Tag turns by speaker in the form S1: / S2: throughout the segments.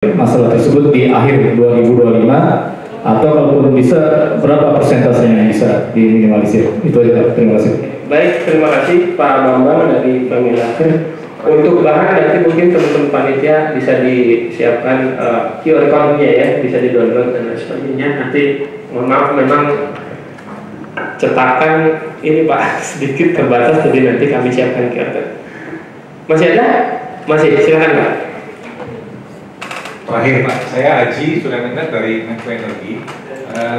S1: masalah tersebut di akhir 2025, atau kalaupun bisa berapa persentasenya yang bisa diminimalisir? Itu aja, terima kasih.
S2: Baik, terima kasih Pak Bambang dari Permenaker. Untuk bahan nanti mungkin teman-teman panitia bisa disiapkan QR code-nya ya, bisa di-download dan lain sebagainya. Nanti mohon maaf memang cetakan ini Pak sedikit terbatas, jadi nanti kami siapkan QR code. Masih ada? Masih, silakan Pak.
S3: Terakhir Pak, saya Haji Sulaiman dari Medco Energi.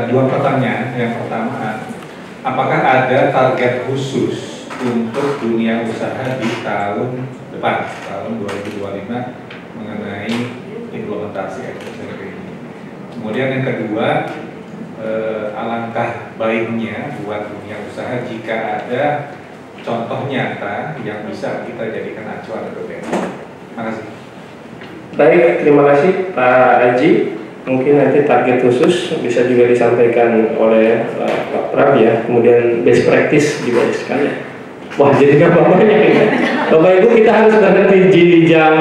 S3: Dua pertanyaan. Yang pertama, apakah ada target khusus untuk dunia usaha di tahun depan, tahun 2025 mengenai implementasi EcoCircular ini? Kemudian yang kedua, alangkah baiknya buat dunia usaha jika ada contoh nyata yang bisa kita jadikan acuan atau beda. Terima kasih.
S2: Baik, terima kasih Pak Haji. Mungkin nanti target khusus bisa juga disampaikan oleh Pak Prab ya. Kemudian best practice juga sekalian. Wah, jadi nggak banyak ya. Bapak Ibu, kita harus berhenti di jam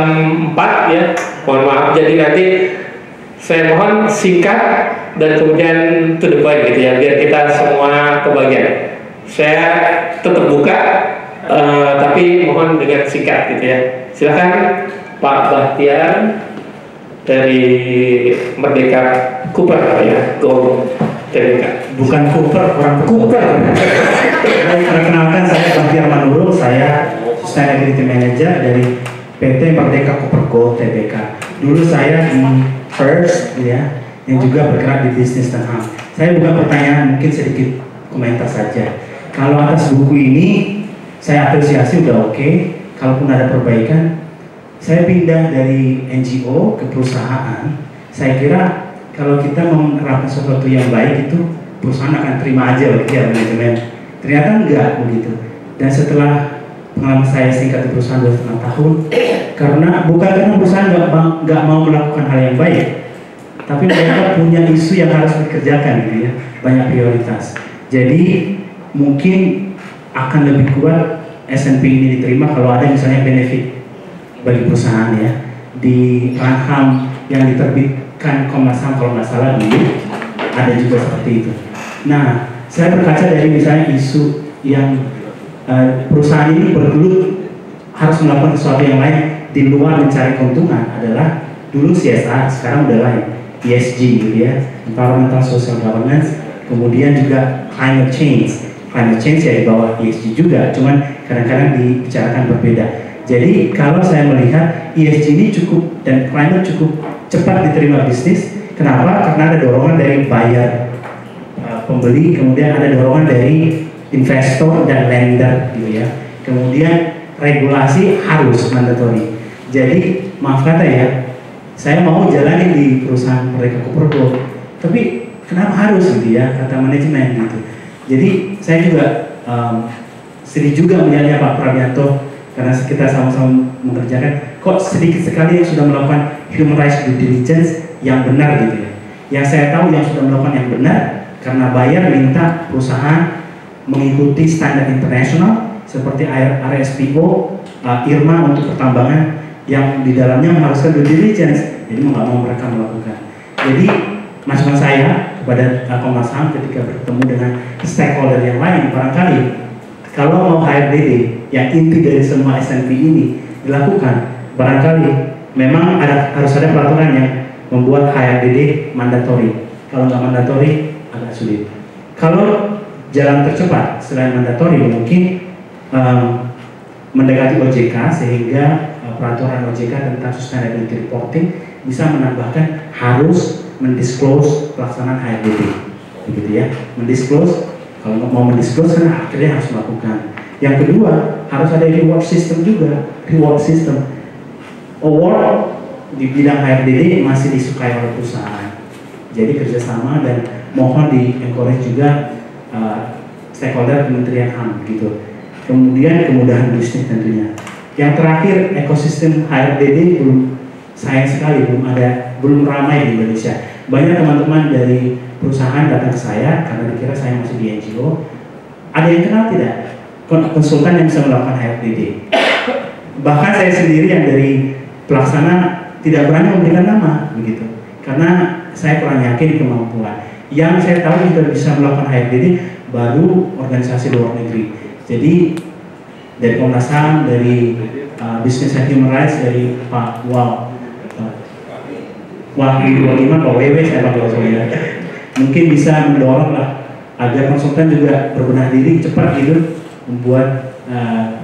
S2: 4 ya. Mohon maaf. Jadi nanti saya mohon singkat dan kemudian to the point gitu ya, biar kita semua kebagian. Saya tetap buka, tapi mohon dengan singkat gitu ya. Silakan Pak Bahtiar dari Merdeka Cooper ya, Go TBK.
S4: Bukan Cooper, orang Cooper. Perkenalkan, saya Bahtiar Manurul, saya Sustainability Manager dari PT Merdeka Cooper Go TBK. Dulu saya di First ya, yang juga bergerak di bisnis dan HAM. Saya buka pertanyaan, mungkin sedikit komentar saja. Kalau atas buku ini saya apresiasi, udah oke. Kalaupun ada perbaikan, saya pindah dari NGO ke perusahaan. Saya kira kalau kita mau menerapkan sesuatu yang baik itu perusahaan akan terima aja begitu ya, manajemen. Ternyata enggak begitu. Dan setelah pengalaman saya singkat di perusahaan 2,5 tahun, bukan karena perusahaan nggak mau melakukan hal yang baik, tapi mereka punya isu yang harus dikerjakan gitu ya, banyak prioritas. Jadi mungkin akan lebih kuat S&P ini diterima kalau ada misalnya benefit bagi perusahaan ya, di HAM yang diterbitkan Komnas HAM kalau nggak salah dulu ada juga seperti itu. Nah, saya berkaca dari misalnya isu yang perusahaan ini bergelut harus melakukan sesuatu yang lain di luar mencari keuntungan, adalah dulu CSR, sekarang udah lain, ESG gitu ya, Environmental Social Governance, kemudian juga climate change. Climate change ya di bawah ESG juga, cuman kadang-kadang dibicarakan berbeda. Jadi kalau saya melihat ESG ini cukup dan climate cukup cepat diterima bisnis. Kenapa? Karena ada dorongan dari buyer, pembeli, kemudian ada dorongan dari investor dan lender gitu ya. Kemudian regulasi harus mandatory. Jadi maaf kata ya, saya mau jalani di perusahaan Merdeka Cooper Go, tapi kenapa harus gitu ya, kata manajemen gitu. Jadi saya juga sedih juga melihatnya Pak Prabianto, karena kita sama-sama mengerjakan, kok sedikit sekali yang sudah melakukan human rights due diligence yang benar gitu ya. Yang saya tahu yang sudah melakukan yang benar karena buyer minta perusahaan mengikuti standar internasional seperti RSPO, IRMA untuk pertambangan yang di dalamnya mengharuskan due diligence. Jadi mau nggak mau mereka melakukan. Jadi masukan saya kepada Komnas HAM ketika bertemu dengan stakeholder yang lain, barangkali kalau mau HRDD yang inti dari semua S&P ini dilakukan, barangkali memang harus ada peraturan yang membuat HRDD mandatori. Kalau nggak mandatori agak sulit. Kalau jalan tercepat selain mandatori mungkin mendekati OJK, sehingga peraturan OJK tentang sustainability reporting bisa menambahkan harus mendisclose pelaksanaan HRDD, begitu ya. Mendisclose, kalau mau mendisclose kan akhirnya harus melakukan. Yang kedua, harus ada reward system juga. Reward system, award di bidang HRDD masih disukai oleh perusahaan. Jadi kerjasama dan mohon di encourage juga stakeholder Kementerian HAM gitu. Kemudian kemudahan bisnis tentunya. Yang terakhir, ekosistem HRDD sayang sekali belum ramai di Indonesia. Banyak teman-teman dari perusahaan datang ke saya karena dikira saya masih di NGO. Ada yang kenal tidak? Konsultan yang bisa melakukan HRDD. Bahkan saya sendiri yang dari pelaksana tidak berani memberikan nama begitu, karena saya kurang yakin kemampuan. Yang saya tahu sudah bisa melakukan HRD ini baru organisasi luar negeri. Jadi dari Komnas HAM, dari Business and Human Rights, dari Pak Wahyu 25, Pak WW, saya panggil saya. Mungkin bisa mendorong lah agar konsultan juga berbenah diri cepat gitu, membuat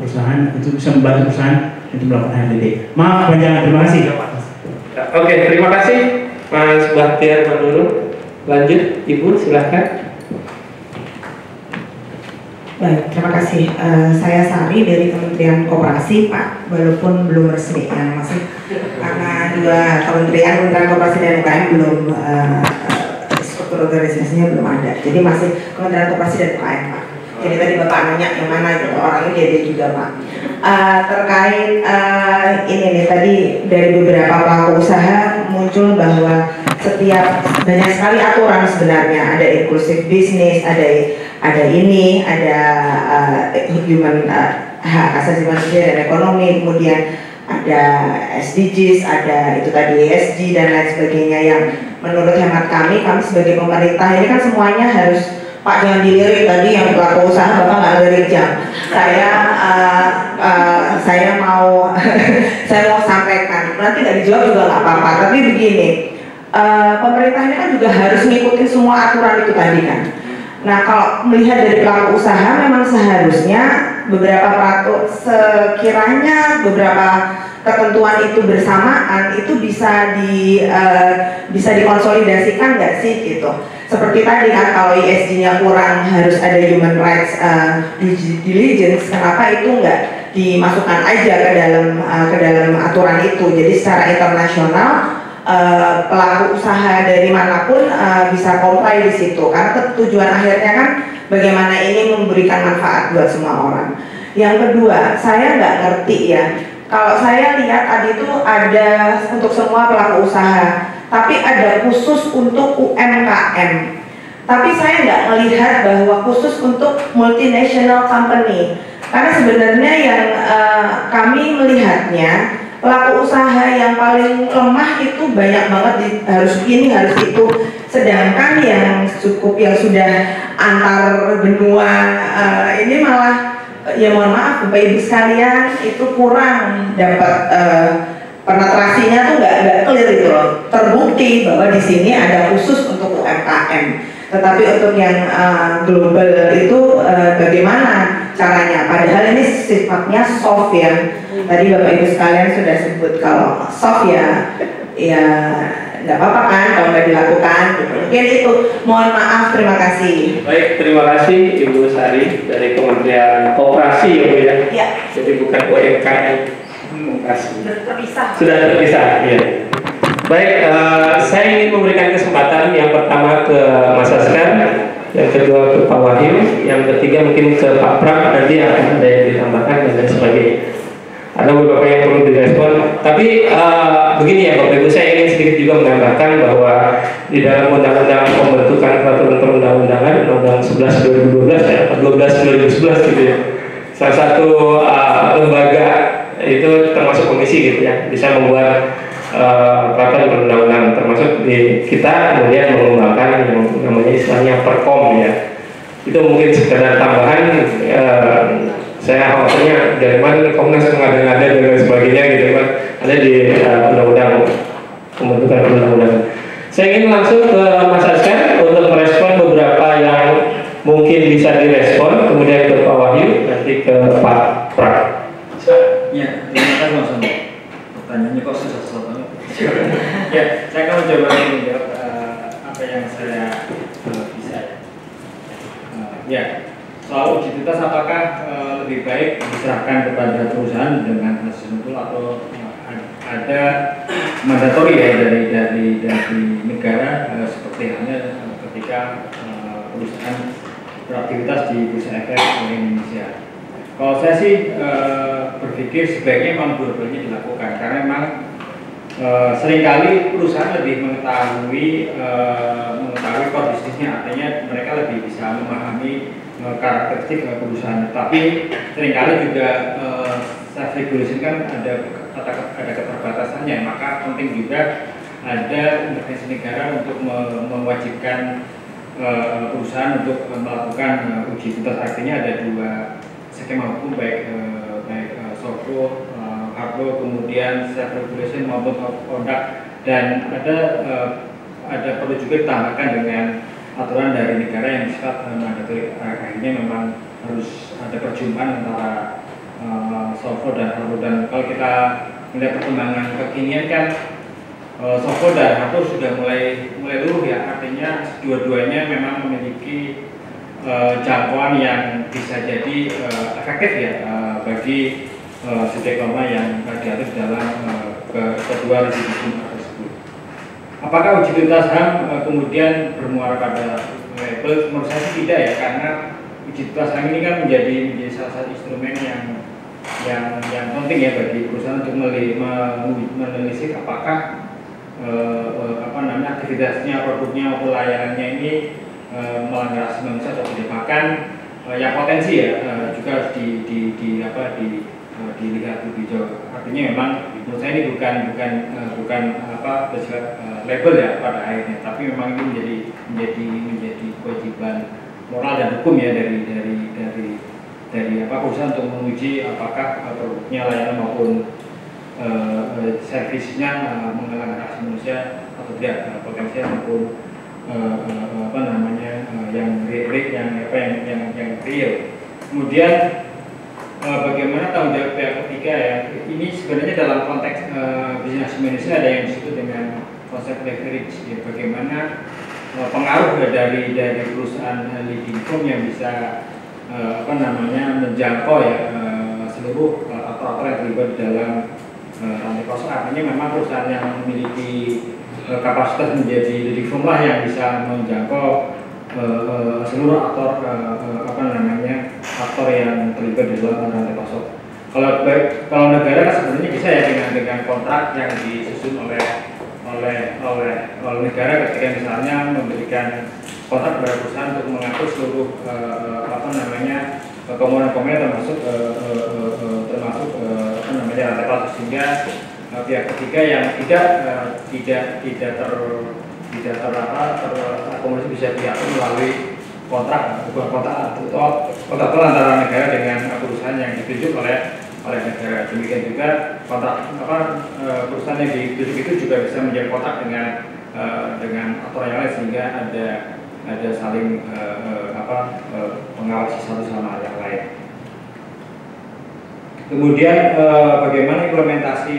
S4: perusahaan untuk bisa membantu perusahaan untuk melakukan HRD. Maaf panjang, terima kasih.
S2: Oke, terima kasih Mas Bahtiar Manurung. Lanjut, Ibu silahkan.
S5: Baik, terima kasih. Saya Sari dari Kementerian Koperasi, Pak, walaupun belum resmi ya, masih karena dua kementerian Koperasi dan UKM belum struktur organisasinya belum ada. Jadi masih Kementerian Koperasi dan UKM, Pak. Jadi tadi Bapak nanya yang mana gitu, orangnya dia juga, Pak. Terkait ini nih, tadi dari beberapa pelaku usaha muncul bahwa setiap banyak sekali aturan sebenarnya, ada inclusive business, ada ini, ada human hak asasi manusia dan ekonomi, kemudian ada SDGs, ada itu tadi ESG dan lain sebagainya, yang menurut hemat kami sebagai pemerintah ini kan semuanya harus, Pak jangan dilirik tadi yang pelaku usaha Bapak nggak lirik jam. Saya mau saya mau sampaikan, nanti nggak dijawab juga nggak apa-apa. Tapi begini, pemerintah ini kan juga harus ngikutin semua aturan itu tadi kan. Nah kalau melihat dari pelaku usaha memang seharusnya beberapa sekiranya beberapa ketentuan itu bersamaan itu bisa dikonsolidasikan nggak sih gitu. Seperti tadi kan kalau ESG-nya kurang harus ada human rights due diligence, kenapa itu nggak dimasukkan aja ke dalam aturan itu. Jadi secara internasional pelaku usaha dari manapun bisa comply di situ, karena tujuan akhirnya kan bagaimana ini memberikan manfaat buat semua orang. Yang kedua, saya nggak ngerti ya, kalau saya lihat tadi itu ada untuk semua pelaku usaha, tapi ada khusus untuk UMKM. Tapi saya nggak melihat bahwa khusus untuk multinational company, karena sebenarnya yang kami melihatnya pelaku usaha yang paling lemah itu banyak banget harus ini harus itu, sedangkan yang sudah antar benua ini malah ya mohon maaf Bapak Ibu sekalian itu kurang dapat penetrasinya tuh nggak clear itu loh. Terbukti bahwa di sini ada khusus untuk UMKM, tetapi untuk yang global itu bagaimana caranya? Padahal ini sifatnya soft ya. Tadi Bapak Ibu sekalian sudah sebut kalau soft ya nggak apa-apa kan kalau nggak dilakukan. Mungkin itu. Mohon maaf, terima kasih.
S2: Baik, terima kasih Ibu Sari dari Kementerian Koperasi ya Bu ya.
S5: Ya.
S2: Jadi bukan UMKM. Sudah terpisah. Iya. Baik, saya ingin memberikan kesempatan yang pertama ke Mas Askar, yang kedua ke Pak Wahyu, yang ketiga mungkin ke Pak Pram, nanti akan ada yang ditambahkan dan lain sebagainya. Ada beberapa yang perlu direspon, tapi begini ya Bapak Ibu, saya ingin sedikit juga menambahkan bahwa di dalam undang-undang pembentukan peraturan perundang-undangan Undang-Undang 11 2012 ya, 12 2011 gitu ya, salah satu lembaga itu termasuk komisi gitu ya, bisa membuat peraturan perundang-undangan, termasuk di kita kemudian mengembangkan yang namanya istilahnya perkom ya. Itu mungkin sekedar tambahan. Saya khawatirnya dari mana Komnas mengada-ngada dan lain sebagainya gitu kan, ada di undang-undang pembentukan undang-undangan. Saya ingin langsung ke Mas Askar untuk merespon beberapa yang mungkin bisa direspon, kemudian ke Pak Wahyu, nanti ke Pak Pram.
S6: Ya, terima kasih Mas Andi. Pertanyaannya kok susah banget. Ya, saya akan mencoba menjawab apa yang saya bisa ya. Ya, soal utilitas apakah lebih baik diserahkan kepada perusahaan dengan hasil unggul atau ada mandatori ya dari negara seperti halnya ketika perusahaan beraktivitas di Bursa Efek Indonesia. Kalau saya sih berpikir sebaiknya memang dua-duanya dilakukan, karena memang seringkali perusahaan lebih mengetahui core bisnisnya, artinya mereka lebih bisa memahami karakteristik perusahaan. Tapi seringkali juga self regulation kan ada ada keterbatasannya, maka penting juga ada intervensi negara untuk mewajibkan perusahaan untuk melakukan uji tuntas. Artinya ada dua skema hukum, baik soft law, hard law, kemudian self regulation maupun conduct, dan ada perlu juga ditambahkan dengan aturan dari negara yang bersifat mandatori. Akhirnya memang harus ada perjumpaan antara soft law dan hard law. Dan kalau kita melihat perkembangan kekinian kan soft law dan hard law sudah mulai luluh ya, artinya dua-duanya memang memiliki jangkauan yang bisa jadi efektif ya bagi subjek norma yang diatur dalam kedua residu hukum tersebut. Apakah uji tuntas HAM kemudian bermuara pada label? Menurut saya tidak ya, karena uji tuntas HAM ini kan menjadi salah satu instrumen yang penting ya bagi perusahaan untuk menelisik apakah aktivitasnya, produknya, pelayanannya ini melanggar asasi manusia atau tidak. Bahkan yang potensi ya juga harus dilihat lebih jauh. Artinya memang menurut saya ini bukan bersifat label ya pada akhirnya, tapi memang ini menjadi kewajiban moral dan hukum ya dari perusahaan untuk menguji apakah produknya, layanan maupun servisnya mengalami asasi manusia atau tidak, potensial maupun yang real. Kemudian bagaimana tanggung jawab pihak ketiga ya? Ini sebenarnya dalam konteks bisnis Indonesia ada yang disebut dengan konsep leverage ya, bagaimana pengaruh dari perusahaan leading firm yang bisa menjangkau ya seluruh aktor-aktor yang terlibat di dalam rantai pasok. Artinya memang perusahaan yang memiliki kapasitas menjadi leading firm lah yang bisa menjangkau seluruh aktor aktor yang terlibat di dalam rantai pasok. Kalau negara kan sebenarnya bisa ya dengan kontrak yang disusun oleh negara ketika misalnya memberikan kontrak kepada perusahaan untuk mengatur seluruh komponen-komponen termasuk rantai pasok, sehingga pihak ketiga yang tidak terakomodasi bisa diatur melalui kontrak antara negara dengan perusahaan yang ditunjuk oleh negara. Demikian juga kontrak perusahaan yang ditunjuk itu juga bisa menjadi kontrak dengan aturan yang lain, sehingga ada saling mengawasi satu sama yang lain. Kemudian bagaimana implementasi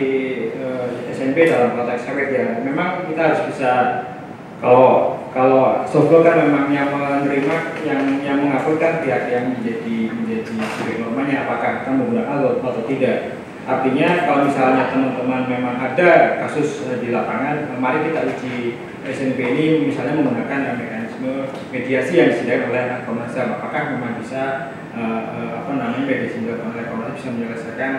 S6: SNP dalam konteks sawit ya? Memang kita harus bisa, kalau soft law kan memang yang menerima, yang mengabulkan pihak yang menjadi subjek normanya apakah akan menggunakan atau tidak. Artinya kalau misalnya teman-teman memang ada kasus di lapangan, mari kita uji SNP ini misalnya menggunakan mekanisme mediasi yang disediakan oleh Komnas HAM. Apakah memang bisa mediasi oleh Komnas bisa menyelesaikan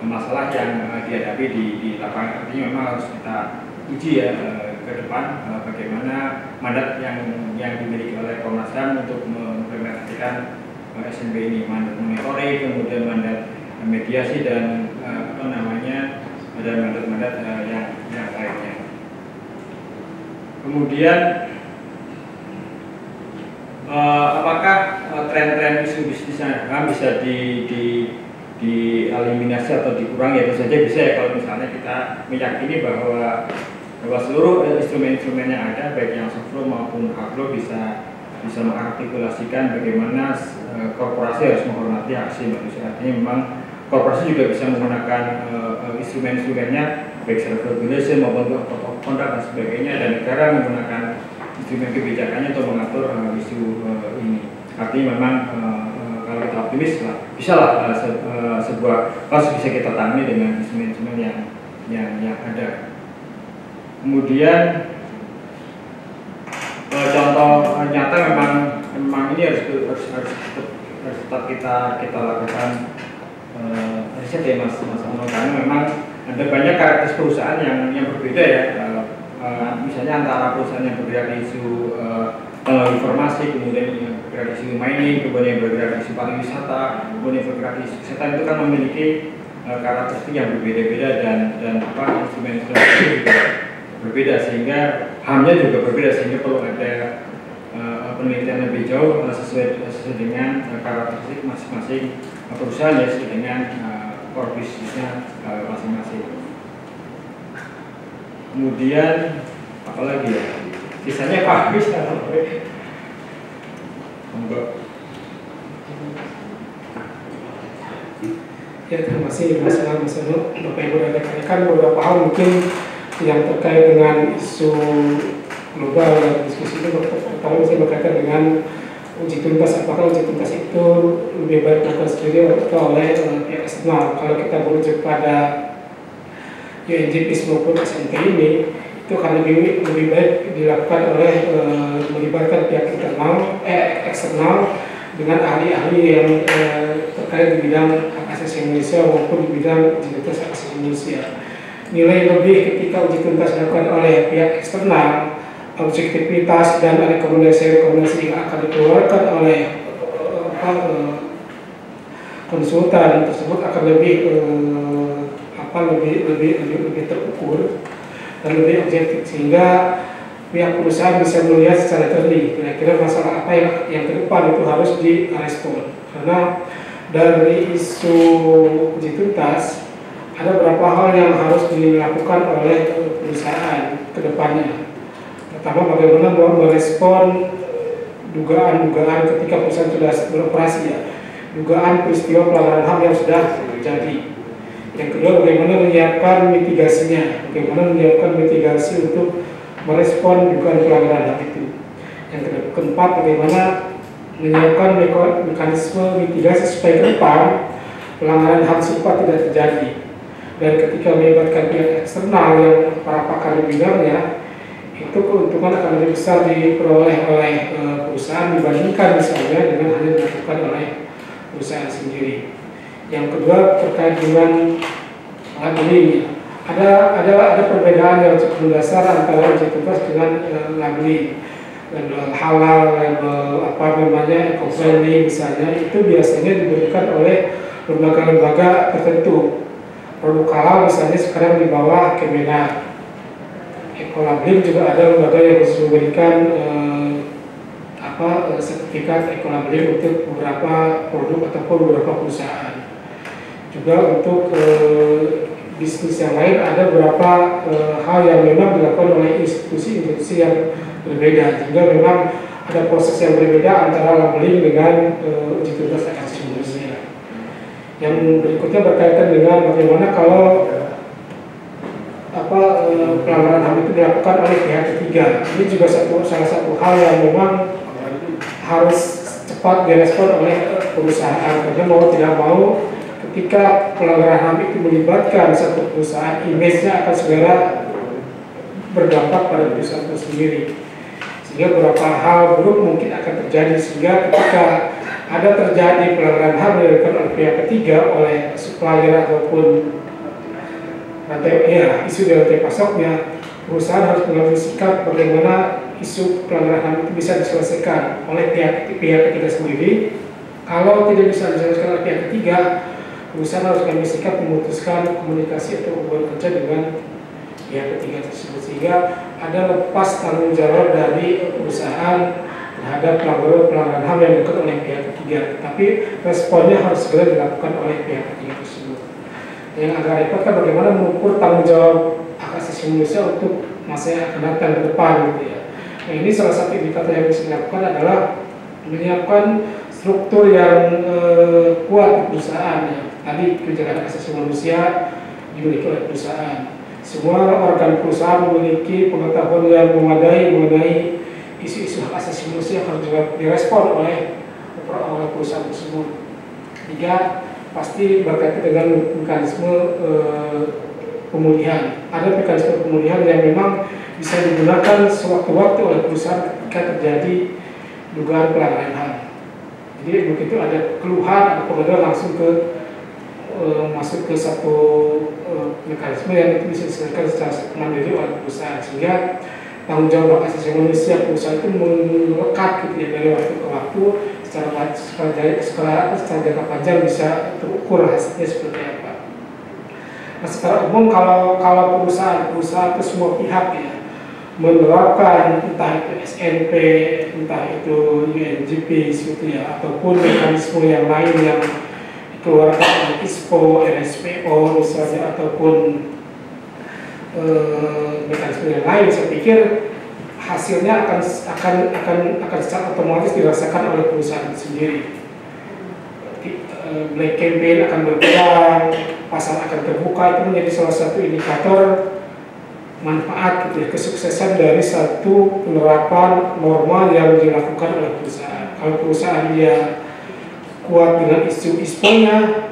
S6: masalah yang dihadapi di lapangan. Artinya memang harus kita uji ya ke depan bagaimana mandat yang dimiliki oleh Komnas HAM untuk mengimplementasikan SNP ini, mandat monitoring, kemudian mandat mediasi dan mandat-mandat yang lainnya. Kemudian apakah tren-tren isu bisnis HAM bisa dieliminasi atau dikurangi? Itu saja bisa ya kalau misalnya kita meyakini bahwa seluruh instrumen-instrumen yang ada, baik yang soft law maupun hard law, bisa mengartikulasikan bagaimana korporasi harus menghormati hak asasi manusia. Artinya memang korporasi juga bisa menggunakan instrumen-instrumennya, baik self regulation maupun kontrak dan sebagainya, dan negara menggunakan instrumen kebijakannya untuk mengatur isu ini. Artinya memang kalau kita optimis lah, bisa lah sebuah kasus bisa kita tangani dengan instrumen-instrumen yang ada. Kemudian contoh nyata memang ini harus tetap kita lakukan riset ya Mas Ono, karena memang ada banyak karakteristik perusahaan yang berbeda ya. Misalnya antara perusahaan yang bergerak di isu teknologi informasi, kemudian yang bergerak di isu mining, kemudian yang bergerak di isu pariwisata, kemudian yang bergerak di isu kesehatan, itu kan memiliki karakteristik yang berbeda-beda dan apa instrumen juga berbeda, sehingga HAM-nya juga berbeda, sehingga perlu ada penelitian lebih jauh sesuai dengan karakteristik masing-masing perusahaan ya, sesuai dengan core bisnisnya masing-masing. Kemudian apalagi ya, sisanya Pak bisa
S7: Ya, terima kasih Mas Anu. Bapak Ibu dan rekan-rekan, beberapa hal mungkin yang terkait dengan isu global dan diskusi ini. Pertama saya berkaitan dengan uji tuntas, apakah uji tuntas itu lebih baik dilakukan sendiri atau oleh pihak eksternal. Kalau kita merujuk pada UNGPIS maupun SMP ini, itu akan lebih baik dilakukan oleh melibatkan pihak eksternal dengan ahli-ahli yang terkait di bidang hak asasi manusia maupun di bidang identitas hak asasi manusia. Nilai lebih ketika uji tuntas dilakukan oleh pihak eksternal, objektivitas dan rekomendasi yang akan dikeluarkan oleh konsultan tersebut akan lebih terukur dan lebih objektif, sehingga pihak perusahaan bisa melihat secara jernih kira-kira masalah apa yang ke depan itu harus direspon. Karena dari isu uji tuntas ada beberapa hal yang harus dilakukan oleh perusahaan ke depannya. Pertama, bagaimana merespon dugaan-dugaan ketika perusahaan sudah beroperasi ya, dugaan peristiwa pelanggaran HAM yang sudah terjadi. Yang kedua, bagaimana menyiapkan mitigasinya, bagaimana menyiapkan mitigasi untuk merespon dugaan pelanggaran HAM itu. Yang keempat, bagaimana menyiapkan mekanisme mitigasi supaya ke depan pelanggaran HAM serupa tidak terjadi. Dan ketika melibatkan pihak eksternal yang para pakar di bidangnya, itu keuntungan akan lebih besar diperoleh oleh perusahaan dibandingkan misalnya dengan hanya dilakukan oleh perusahaan sendiri. Yang kedua, terkait dengan labeling. Ada perbedaan yang cukup mendasar antara uji tuntas dengan labeling. Label halal, label eco-friendly misalnya, itu biasanya diberikan oleh lembaga-lembaga tertentu. Produk halal misalnya sekarang di bawah Kemenak. Eco-labeling juga ada lembaga yang khusus memberikan sertifikat eco-labeling untuk beberapa produk ataupun beberapa perusahaan. Juga untuk bisnis yang lain ada beberapa hal yang memang dilakukan oleh institusi-institusi yang berbeda, sehingga memang ada proses yang berbeda antara labeling dengan uji tuntas hak asasi manusia. Yang berikutnya berkaitan dengan bagaimana kalau pelanggaran HAM itu dilakukan oleh pihak ketiga. Ini juga salah satu hal yang memang harus cepat direspon oleh perusahaan, karena mau tidak mau ketika pelanggaran HAM itu melibatkan satu perusahaan, image-nya akan segera berdampak pada perusahaan itu sendiri, sehingga beberapa hal buruk mungkin akan terjadi, sehingga ketika ada terjadi pelanggaran HAM dilakukan oleh pihak ketiga, oleh supplier ataupun isu di rantai pasoknya, perusahaan harus mengambil sikap bagaimana isu pelanggaran HAM itu bisa diselesaikan oleh pihak ketiga sendiri. Kalau tidak bisa diselesaikan oleh pihak ketiga, perusahaan harus mengambil sikap memutuskan komunikasi atau hubungan kerja dengan pihak ketiga tersebut, sehingga ada lepas tanggung jawab dari perusahaan terhadap pelanggaran HAM yang dilakukan oleh pihak ketiga, tapi responnya harus segera dilakukan oleh pihak ketiga tersebut. Yang agak repot kan bagaimana mengukur tanggung jawab hak asasi manusia untuk masa yang akan datang ke depan gitu ya. Nah, ini salah satu indikator yang bisa dilakukan adalah menyiapkan struktur yang kuat di perusahaan ya. Tadi kebijakan hak asasi manusia dimiliki oleh perusahaan. Semua organ perusahaan memiliki pengetahuan yang memadai mengenai isu-isu hak asasi manusia yang harus direspon oleh perusahaan tersebut. Tiga, pasti berkaitan dengan mekanisme pemulihan. Ada mekanisme pemulihan yang memang bisa digunakan sewaktu-waktu oleh perusahaan ketika terjadi dugaan pelanggaran HAM. Jadi begitu ada keluhan atau pengaduan langsung masuk ke satu mekanisme yang itu bisa diselesaikan secara mandiri oleh perusahaan, sehingga tanggung jawab hak asasi manusia perusahaan itu melekat gitu ya, dari waktu ke waktu secara jangka panjang bisa terukur hasilnya seperti apa. Nah, secara umum kalau perusahaan itu semua pihak ya menerapkan entah itu SNP, entah itu UNGP gitu ya, ataupun mekanisme yang lain yang dikeluarkan oleh ISPO, RSPO misalnya, ataupun mekanisme yang lain, saya pikir hasilnya akan secara otomatis dirasakan oleh perusahaan itu sendiri. Black campaign akan berkurang, pasar akan terbuka, itu menjadi salah satu indikator manfaat gitu ya, kesuksesan dari satu penerapan norma yang dilakukan oleh perusahaan. Kalau perusahaan dia kuat dengan isu ISPO-nya,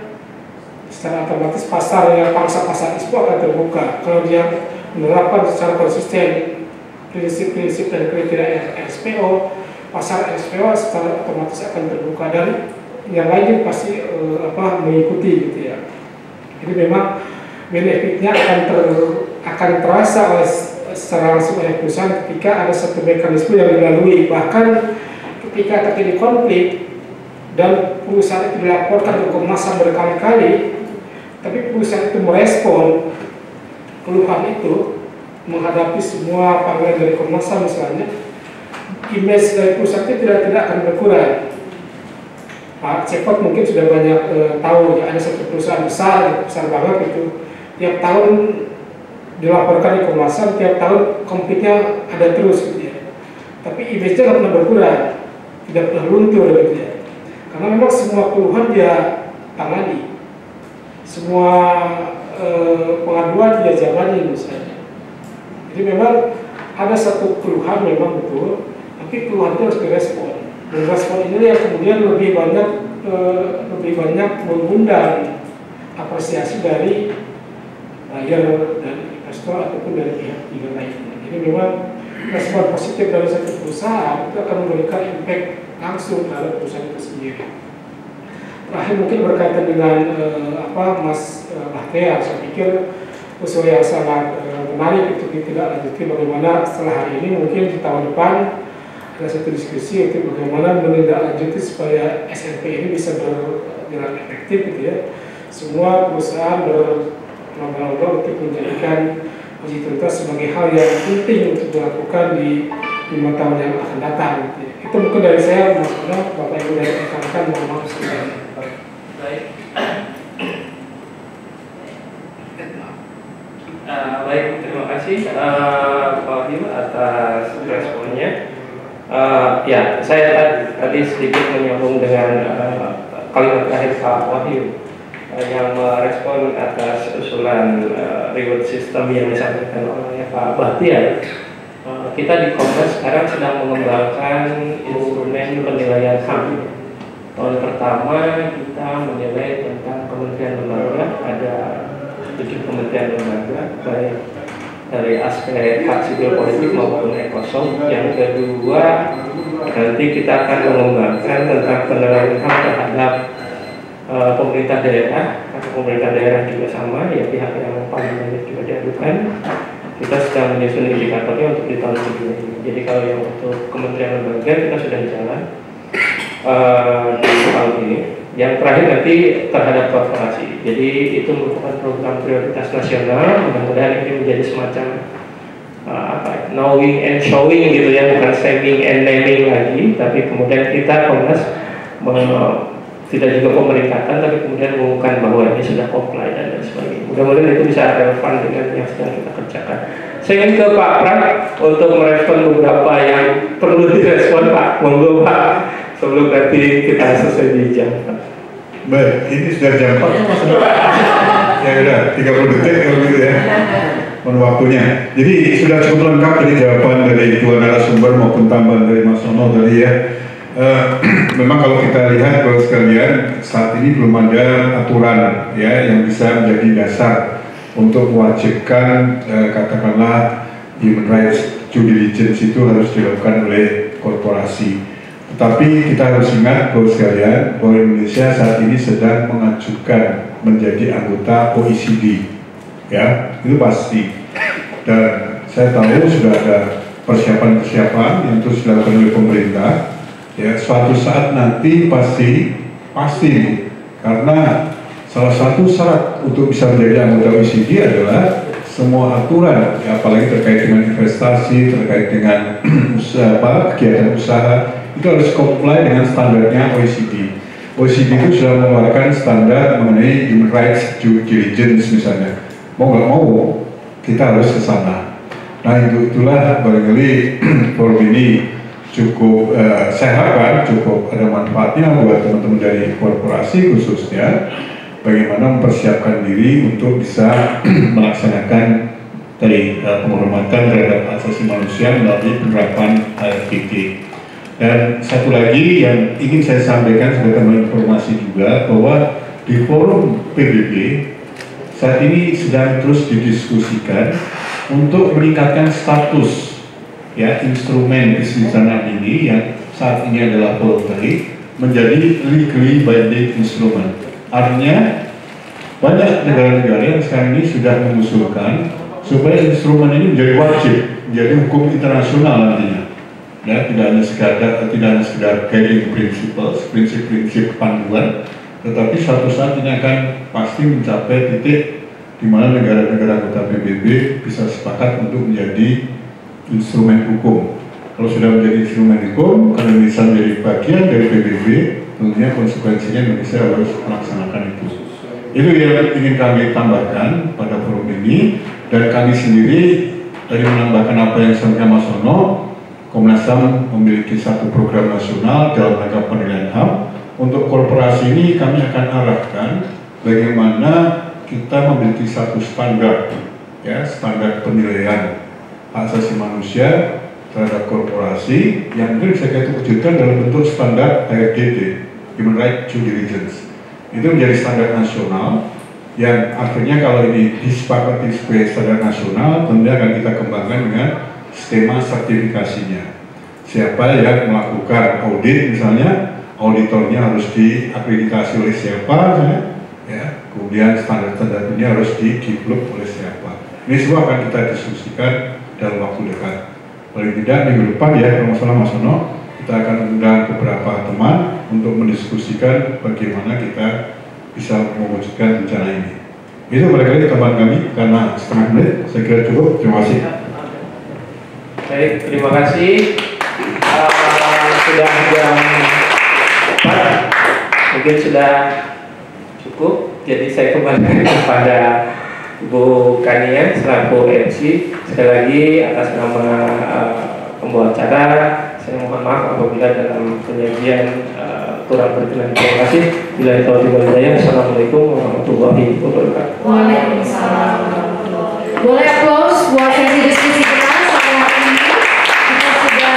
S7: secara otomatis pasarnya, pangsa pasar ISPO akan terbuka. Kalau dia menerapkan secara konsisten prinsip-prinsip dan kriteria RSPO, pasar RSPO secara otomatis akan terbuka dan yang lain pasti mengikuti gitu ya. Jadi memang benefitnya akan terasa secara langsung oleh perusahaan ketika ada satu mekanisme yang dilalui. Bahkan ketika terjadi konflik dan perusahaan itu dilaporkan ke Komnas HAM berkali-kali, tapi perusahaan itu merespon keluhan itu menghadapi semua panggilan dari Komnas HAM misalnya, image dari perusahaan itu tidak akan berkurang. Pak Cepot mungkin sudah banyak tahu ya, ada satu perusahaan besar banget itu, tiap tahun dilaporkan di Komnas HAM, tiap tahun konfliknya ada terus gitu ya. Tapi image-nya tidak pernah berkurang, tidak pernah luntur gitu ya. Karena memang semua keluhan dia tangani, semua pengaduan dia jawabani misalnya. Jadi memang ada satu keluhan memang betul, tapi keluhan itu harus direspon. Dan respon ini yang kemudian lebih banyak mengundang apresiasi dari buyer, dari investor ataupun dari pihak lainnya. Jadi memang respon positif dari satu perusahaan itu akan memberikan impact langsung terhadap perusahaan itu sendiri. Terakhir mungkin berkaitan dengan Mas Bahtiar, saya pikir usul yang sangat menarik untuk ditindaklanjuti bagaimana setelah hari ini mungkin di tahun depan ada satu diskusi untuk bagaimana menindaklanjuti supaya SNP ini bisa berjalan efektif gitu ya. Semua perusahaan berlomba-lomba untuk menjadikan uji tuntas sebagai hal yang penting untuk dilakukan di 5 tahun yang akan datang gitu ya. Itu mungkin dari saya, Mas Ono, Bapak Ibu dari rekan-rekan, mohon maaf sekali.
S2: Baik. Baik, terima kasih Pak Wahyu atas responnya. Ya, saya tadi sedikit menyambung dengan kalimat terakhir Pak Wahyu yang merespon atas usulan reward system yang disampaikan oleh Pak Bahtiar. Kita di Komnas sekarang sedang mengembangkan instrumen penilaian HAM. Tahun pertama kita menilai tentang kementerian lembaga, ada 7 kementerian lembaga, baik dari aspek hak sipil politik maupun ekosom. Yang kedua, nanti kita akan mengembangkan tentang penilaian HAM terhadap pemerintah daerah, atau pemerintah daerah juga sama, ya pihak yang paling banyak juga diadukan. Kita sedang menyusun indikatornya untuk di tahun kedua ini. Jadi kalau yang untuk kementerian lembaga kita sudah jalan di tahun ini. Yang terakhir nanti terhadap korporasi. Jadi itu merupakan program prioritas nasional. Mudah-mudahan ini menjadi semacam knowing and showing gitu ya, bukan saving and naming lagi. Tapi kemudian kita Komnas tidak juga pemeringkatan, tapi kemudian mengumumkan bahwa ini sudah comply dan lain sebagainya. Mudah-mudahan itu bisa relevan dengan yang sedang kita kerjakan. Saya ingin ke Pak Pram untuk merespon beberapa yang perlu direspon Pak. Monggo Pak, sebelum nanti kita selesai di jam.
S3: Baik, ini sudah jam 4 Mas. Ya udah, 30 detik kalau gitu ya. Mohon waktunya. Jadi sudah cukup lengkap dari jawaban dari dua narasumber maupun tambahan dari Mas Ono tadi ya. Memang kalau kita lihat Bapak sekalian, saat ini belum ada aturan ya yang bisa menjadi dasar untuk mewajibkan katakanlah human rights due diligence itu harus dilakukan oleh korporasi. Tetapi kita harus ingat Bapak sekalian bahwa Indonesia saat ini sedang mengajukan menjadi anggota OECD, ya itu pasti. Dan saya tahu sudah ada persiapan-persiapan yang terus dilakukan oleh pemerintah. Ya, suatu saat nanti pasti karena
S8: Salah satu syarat untuk bisa menjadi anggota OECD adalah semua aturan, ya, apalagi terkait dengan investasi, terkait dengan kegiatan usaha, itu harus comply dengan standarnya OECD. OECD itu sudah mengeluarkan standar mengenai human rights due diligence misalnya. Mau nggak mau, kita harus ke sana. Nah itulah barangkali forum ini cukup, saya harapkan cukup ada manfaatnya buat teman-teman dari korporasi khususnya, bagaimana mempersiapkan diri untuk bisa melaksanakan dari penghormatan terhadap asasi manusia melalui penerapan HRPT. Dan satu lagi yang ingin saya sampaikan sebagai informasi juga, bahwa di forum PBB saat ini sedang terus didiskusikan untuk meningkatkan status, ya, instrumen bisnis ini yang saat ini adalah voluntary menjadi legally binding instrument. Artinya banyak negara-negara yang sekarang ini sudah mengusulkan supaya instrumen ini menjadi wajib, menjadi hukum internasional nantinya. Ya, tidak hanya sekedar guiding principles, prinsip-prinsip panduan, tetapi suatu saat ini akan pasti mencapai titik di mana negara-negara anggota PBB bisa sepakat untuk menjadi instrumen hukum. Kalau sudah menjadi instrumen hukum, kalau bisa menjadi bagian dari PBB, tentunya konsekuensinya Indonesia harus melaksanakan itu. Itu yang ingin kami tambahkan pada forum ini, dan kami sendiri dari menambahkan apa yang disampaikan Mas Ono, Komnas HAM memiliki satu program nasional dalam rangka penilaian HAM. Untuk korporasi ini kami akan arahkan bagaimana kita memiliki satu standar, ya, standar penilaian hak asasi manusia terhadap korporasi yang mungkin bisa kita wujudkan dalam bentuk standar HRDD, Human Rights Due Diligence. Itu menjadi standar nasional yang akhirnya kalau ini disepakati sebagai standar nasional, tentunya akan kita kembangkan dengan skema sertifikasinya. Siapa yang melakukan audit misalnya, auditornya harus diakreditasi oleh siapa misalnya, ya. Kemudian standar-standar ini harus di-develop oleh siapa. Ini semua akan kita diskusikan dalam waktu dekat. Paling tidak minggu depan, ya, kalau masalah Mas Ono, kita akan undang beberapa teman untuk mendiskusikan bagaimana kita bisa mewujudkan rencana ini. Itu barangkali teman kami, karena setengah menit saya kira cukup. Terima kasih.
S2: Baik, terima kasih. Sudah jam 4, mungkin sudah cukup. Jadi saya kembalikan kepada Bu Kania selaku MC. Sekali lagi atas nama pembawa acara, saya mohon maaf apabila dalam penyajian kurang berkenan. Terima kasih. Bila itu hidayah. Assalamualaikum warahmatullahi wabarakatuh.
S9: Waalaikumsalam. Boleh aplaus buat sesi diskusi kita sore hari ini. Kita sudah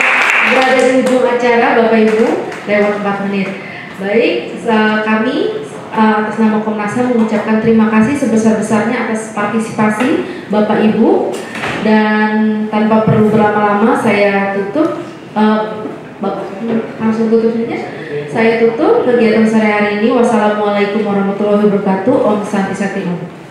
S9: berada di ujung acara, Bapak Ibu, lewat 4 menit. Baik, kami atas nama Komnas HAM mengucapkan terima kasih sebesar-besarnya atas partisipasi Bapak Ibu, dan tanpa perlu berlama-lama saya tutup. Langsung tutup saja. Saya tutup kegiatan sore hari ini. Wassalamualaikum warahmatullahi wabarakatuh. Om Santi Sati Om.